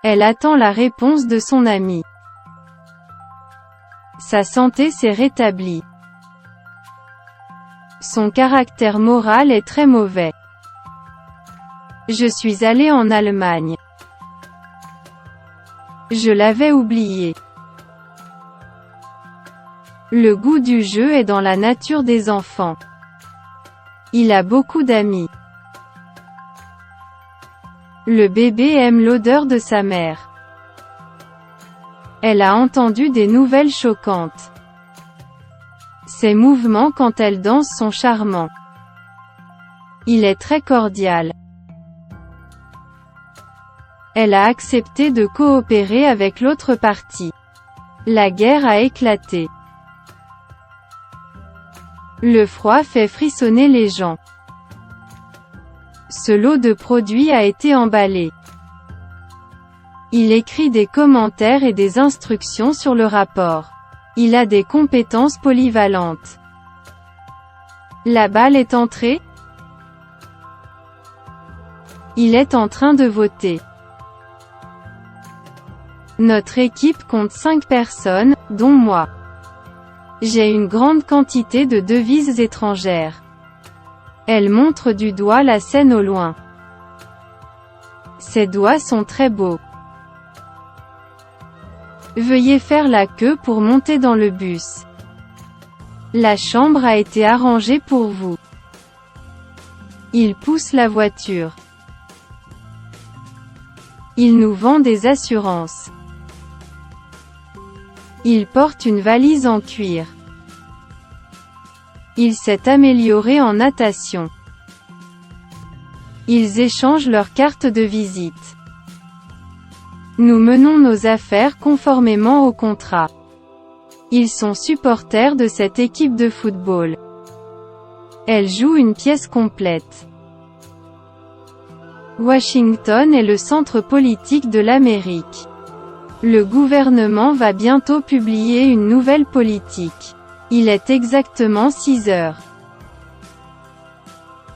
Elle attend la réponse de son ami. Sa santé s'est rétablie. Son caractère moral est très mauvais. Je suis allé en Allemagne. Je l'avais oublié. Le goût du jeu est dans la nature des enfants. Il a beaucoup d'amis. Le bébé aime l'odeur de sa mère. Elle a entendu des nouvelles choquantes. Ses mouvements quand elle danse sont charmants. Il est très cordial. Elle a accepté de coopérer avec l'autre partie. La guerre a éclaté. Le froid fait frissonner les gens. Ce lot de produits a été emballé. Il écrit des commentaires et des instructions sur le rapport. Il a des compétences polyvalentes. La balle est entrée. Il est en train de voter. Notre équipe compte 5 personnes, dont moi. J'ai une grande quantité de devises étrangères. Elle montre du doigt la scène au loin. Ses doigts sont très beaux. Veuillez faire la queue pour monter dans le bus. La chambre a été arrangée pour vous. Il pousse la voiture. Il nous vend des assurances. Il porte une valise en cuir. Il s'est amélioré en natation. Ils échangent leurs cartes de visite. Nous menons nos affaires conformément au contrat. Ils sont supporters de cette équipe de football. Elle joue une pièce complète. Washington est le centre politique de l'Amérique. Le gouvernement va bientôt publier une nouvelle politique. Il est exactement 6 heures.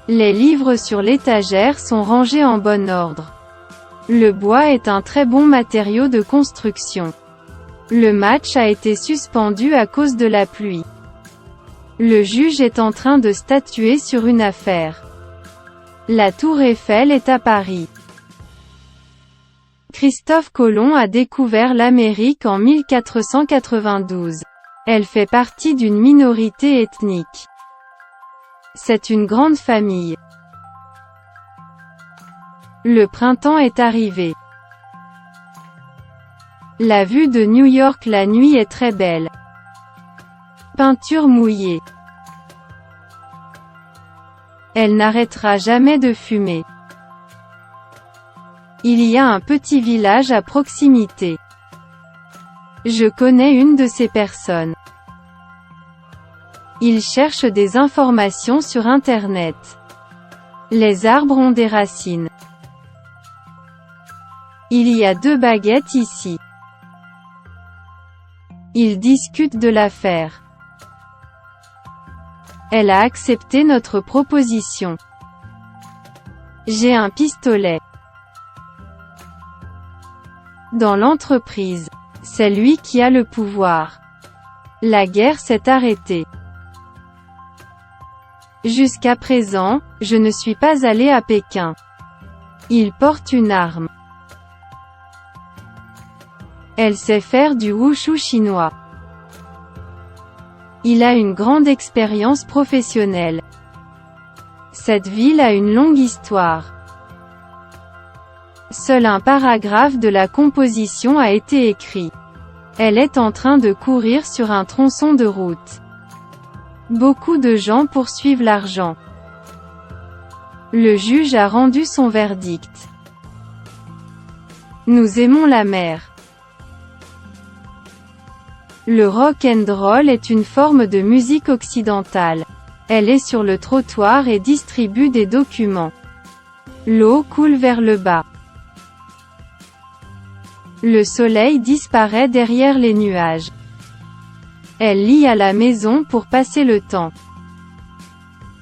Les livres sur l'étagère sont rangés en bon ordre. Le bois est un très bon matériau de construction. Le match a été suspendu à cause de la pluie. Le juge est en train de statuer sur une affaire. La tour Eiffel est à Paris. Christophe Colomb a découvert l'Amérique en 1492. Elle fait partie d'une minorité ethnique. C'est une grande famille. Le printemps est arrivé. La vue de New York la nuit est très belle. Peinture mouillée. Elle n'arrêtera jamais de fumer. Il y a un petit village à proximité. Je connais une de ces personnes. Il cherche des informations sur Internet. Les arbres ont des racines. Il y a 2 baguettes ici. Ils discutent de l'affaire. Elle a accepté notre proposition. J'ai un pistolet. Dans l'entreprise, c'est lui qui a le pouvoir. La guerre s'est arrêtée. Jusqu'à présent, je ne suis pas allé à Pékin. Il porte une arme. Elle sait faire du wushu chinois. Il a une grande expérience professionnelle. Cette ville a une longue histoire. Seul un paragraphe de la composition a été écrit. Elle est en train de courir sur un tronçon de route. Beaucoup de gens poursuivent l'argent. Le juge a rendu son verdict. Nous aimons la mer. Le rock and roll est une forme de musique occidentale. Elle est sur le trottoir et distribue des documents. L'eau coule vers le bas. Le soleil disparaît derrière les nuages. Elle lit à la maison pour passer le temps.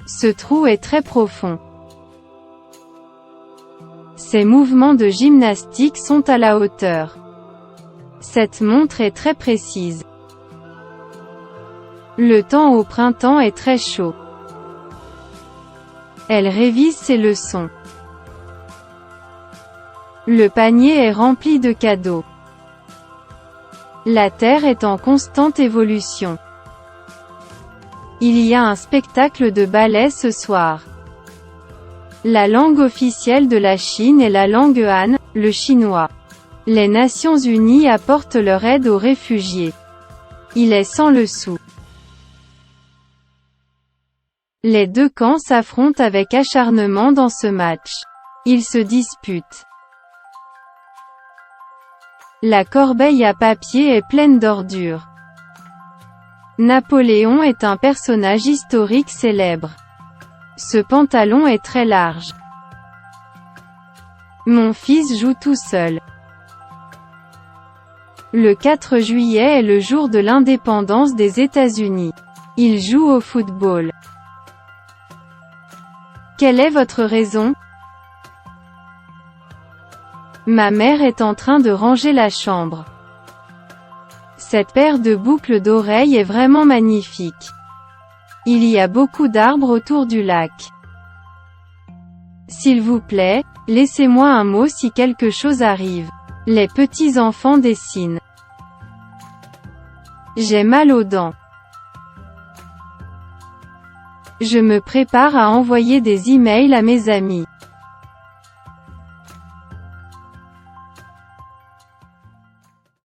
Ce trou est très profond. Ses mouvements de gymnastique sont à la hauteur. Cette montre est très précise. Le temps au printemps est très chaud. Elle révise ses leçons. Le panier est rempli de cadeaux. La Terre est en constante évolution. Il y a un spectacle de ballet ce soir. La langue officielle de la Chine est la langue Han, le chinois. Les Nations Unies apportent leur aide aux réfugiés. Il est sans le sou. Les deux camps s'affrontent avec acharnement dans ce match. Ils se disputent. La corbeille à papier est pleine d'ordures. Napoléon est un personnage historique célèbre. Ce pantalon est très large. Mon fils joue tout seul. Le 4 juillet est le jour de l'indépendance des États-Unis. Il joue au football. Quelle est votre raison? Ma mère est en train de ranger la chambre. Cette paire de boucles d'oreilles est vraiment magnifique. Il y a beaucoup d'arbres autour du lac. S'il vous plaît, laissez-moi un mot si quelque chose arrive. Les petits enfants dessinent. J'ai mal aux dents. Je me prépare à envoyer des emails à mes amis.